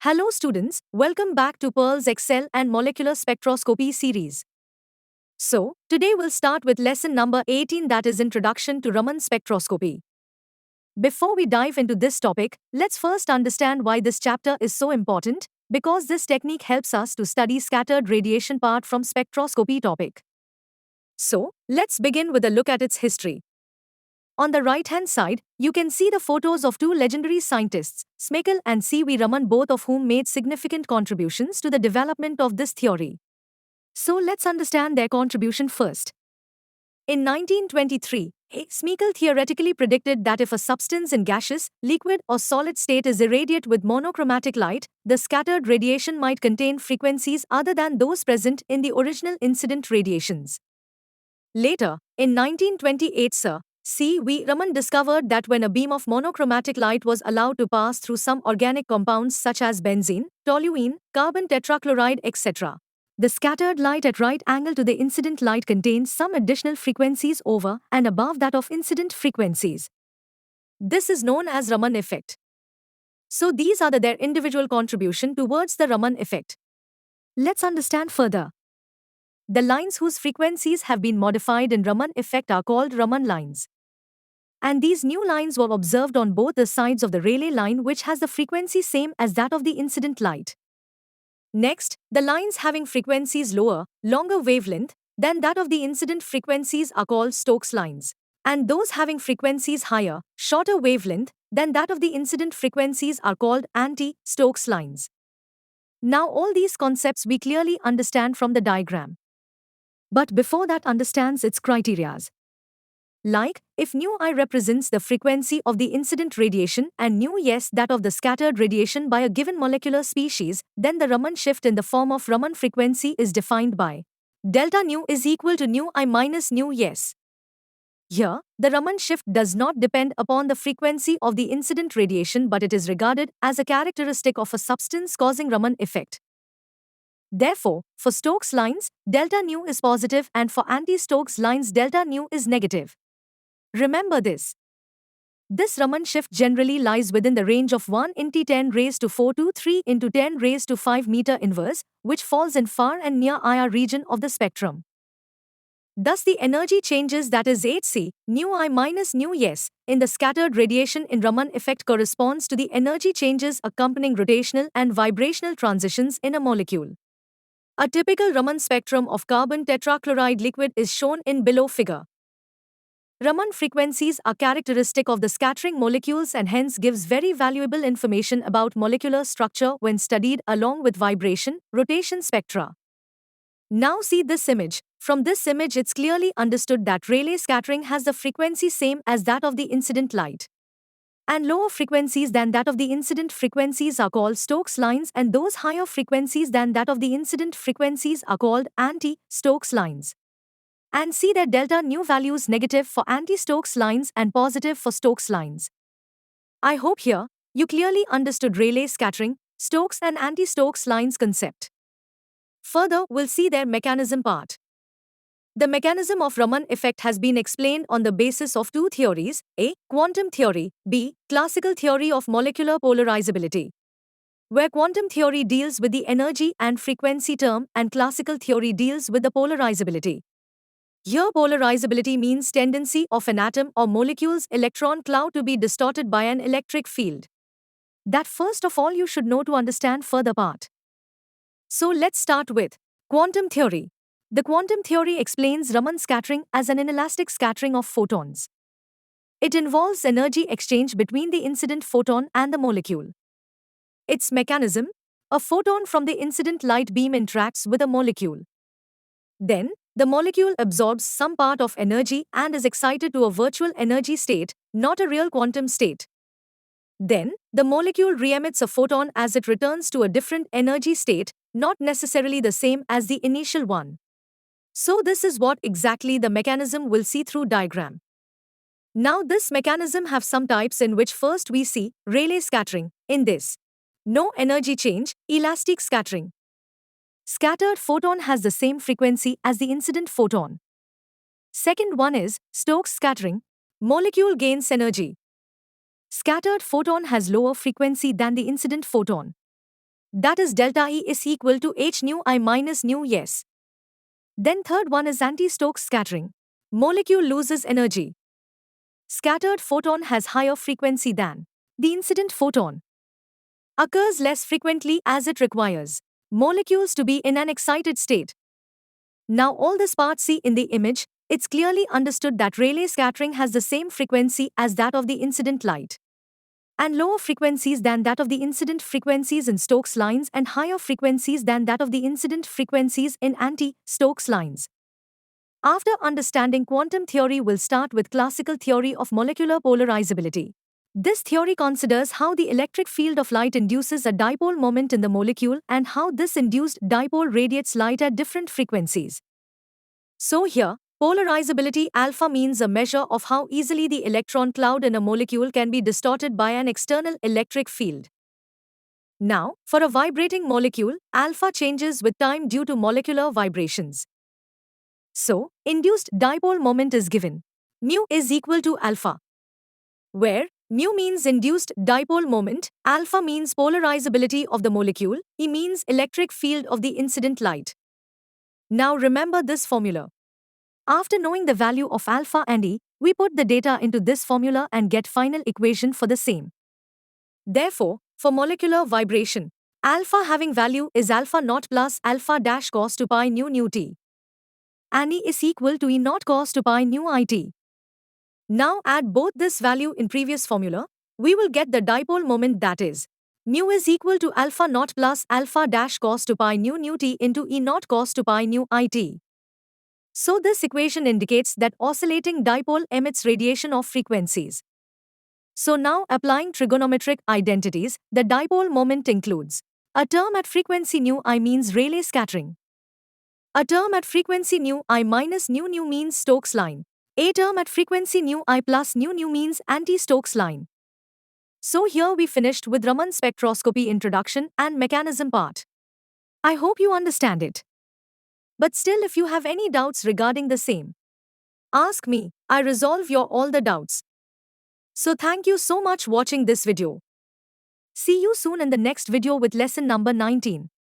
Hello students, welcome back to Pearl's Excel and Molecular Spectroscopy series. So, today we'll start with lesson number 18, that is Introduction to Raman Spectroscopy. Before we dive into this topic, let's first understand why this chapter is so important, because this technique helps us to study scattered radiation part from spectroscopy topic. So, let's begin with a look at its history. On the right-hand side, you can see the photos of two legendary scientists, Smekel and C. V. Raman, both of whom made significant contributions to the development of this theory. So let's understand their contribution first. In 1923, Smekel theoretically predicted that if a substance in gaseous, liquid, or solid state is irradiated with monochromatic light, the scattered radiation might contain frequencies other than those present in the original incident radiations. Later, in 1928, Sir C. V. Raman discovered that when a beam of monochromatic light was allowed to pass through some organic compounds such as benzene, toluene, carbon tetrachloride, etc., the scattered light at right angle to the incident light contains some additional frequencies over and above that of incident frequencies. This is known as Raman effect. So these are their individual contribution towards the Raman effect. Let's understand further. The lines whose frequencies have been modified in Raman effect are called Raman lines. And these new lines were observed on both the sides of the Rayleigh line, which has the frequency same as that of the incident light. Next, the lines having frequencies lower, longer wavelength than that of the incident frequencies are called Stokes lines. And those having frequencies higher, shorter wavelength than that of the incident frequencies are called anti-Stokes lines. Now all these concepts we clearly understand from the diagram. But before that, understands its criterias. Like, if nu I represents the frequency of the incident radiation and nu S that of the scattered radiation by a given molecular species, then the Raman shift in the form of Raman frequency is defined by delta nu is equal to nu I minus nu S. Here, the Raman shift does not depend upon the frequency of the incident radiation, but it is regarded as a characteristic of a substance causing Raman effect. Therefore, for Stokes lines, delta nu is positive, and for anti-Stokes lines, delta nu is negative. Remember this. This Raman shift generally lies within the range of 1 into 10 raised to 4 to 3 into 10 raised to 5 meter inverse, which falls in far and near IR region of the spectrum. Thus the energy changes, that is Hc, nu I minus nu S, in the scattered radiation in Raman effect corresponds to the energy changes accompanying rotational and vibrational transitions in a molecule. A typical Raman spectrum of carbon tetrachloride liquid is shown in below figure. Raman frequencies are characteristic of the scattering molecules and hence gives very valuable information about molecular structure when studied along with vibration, rotation spectra. Now see this image. From this image it's clearly understood that Rayleigh scattering has the frequency same as that of the incident light. And lower frequencies than that of the incident frequencies are called Stokes lines, and those higher frequencies than that of the incident frequencies are called anti-Stokes lines. And see that delta nu values negative for anti-Stokes lines and positive for Stokes lines. I hope here you clearly understood Rayleigh scattering, Stokes and anti-Stokes lines concept. Further, we'll see their mechanism part. The mechanism of Raman effect has been explained on the basis of two theories, A. Quantum theory, B. Classical theory of molecular polarizability. Where quantum theory deals with the energy and frequency term and classical theory deals with the polarizability. Here polarizability means tendency of an atom or molecule's electron cloud to be distorted by an electric field. That first of all you should know to understand further part. So let's start with quantum theory. The quantum theory explains Raman scattering as an inelastic scattering of photons. It involves energy exchange between the incident photon and the molecule. Its mechanism: a photon from the incident light beam interacts with a molecule. Then, the molecule absorbs some part of energy and is excited to a virtual energy state, not a real quantum state. Then, the molecule re-emits a photon as it returns to a different energy state, not necessarily the same as the initial one. So this is what exactly the mechanism we'll see through diagram. Now this mechanism have some types, in which first we see Rayleigh scattering. In this, no energy change, elastic scattering. Scattered photon has the same frequency as the incident photon. Second one is Stokes scattering. Molecule gains energy. Scattered photon has lower frequency than the incident photon. That is delta E is equal to h nu I minus nu yes. Then third one is anti-Stokes scattering. Molecule loses energy. Scattered photon has higher frequency than the incident photon. Occurs less frequently as it requires molecules to be in an excited state. Now all this part see in the image, it's clearly understood that Rayleigh scattering has the same frequency as that of the incident light, and lower frequencies than that of the incident frequencies in Stokes lines and higher frequencies than that of the incident frequencies in anti-Stokes lines. After understanding quantum theory, we'll start with classical theory of molecular polarizability. This theory considers how the electric field of light induces a dipole moment in the molecule and how this induced dipole radiates light at different frequencies. So here, polarizability alpha means a measure of how easily the electron cloud in a molecule can be distorted by an external electric field. Now, for a vibrating molecule, alpha changes with time due to molecular vibrations. So, induced dipole moment is given. Mu is equal to alpha, where mu means induced dipole moment, alpha means polarizability of the molecule, E means electric field of the incident light. Now remember this formula. After knowing the value of alpha and E, we put the data into this formula and get final equation for the same. Therefore, for molecular vibration, alpha having value is alpha naught plus alpha dash cos 2 pi nu t. And E is equal to E naught cos 2 pi nu it. Now add both this value in previous formula, we will get the dipole moment, that is, mu is equal to alpha naught plus alpha dash cos 2 pi nu t into E naught cos 2 pi nu it. So this equation indicates that oscillating dipole emits radiation of frequencies. So now applying trigonometric identities, the dipole moment includes a term at frequency nu I means Rayleigh scattering. A term at frequency nu I minus nu means Stokes line. A term at frequency nu I plus nu means anti-Stokes line. So here we finished with Raman spectroscopy introduction and mechanism part. I hope you understand it. But still, if you have any doubts regarding the same, ask me, I resolve your all the doubts. So thank you so much watching this video. See you soon in the next video with lesson number 19.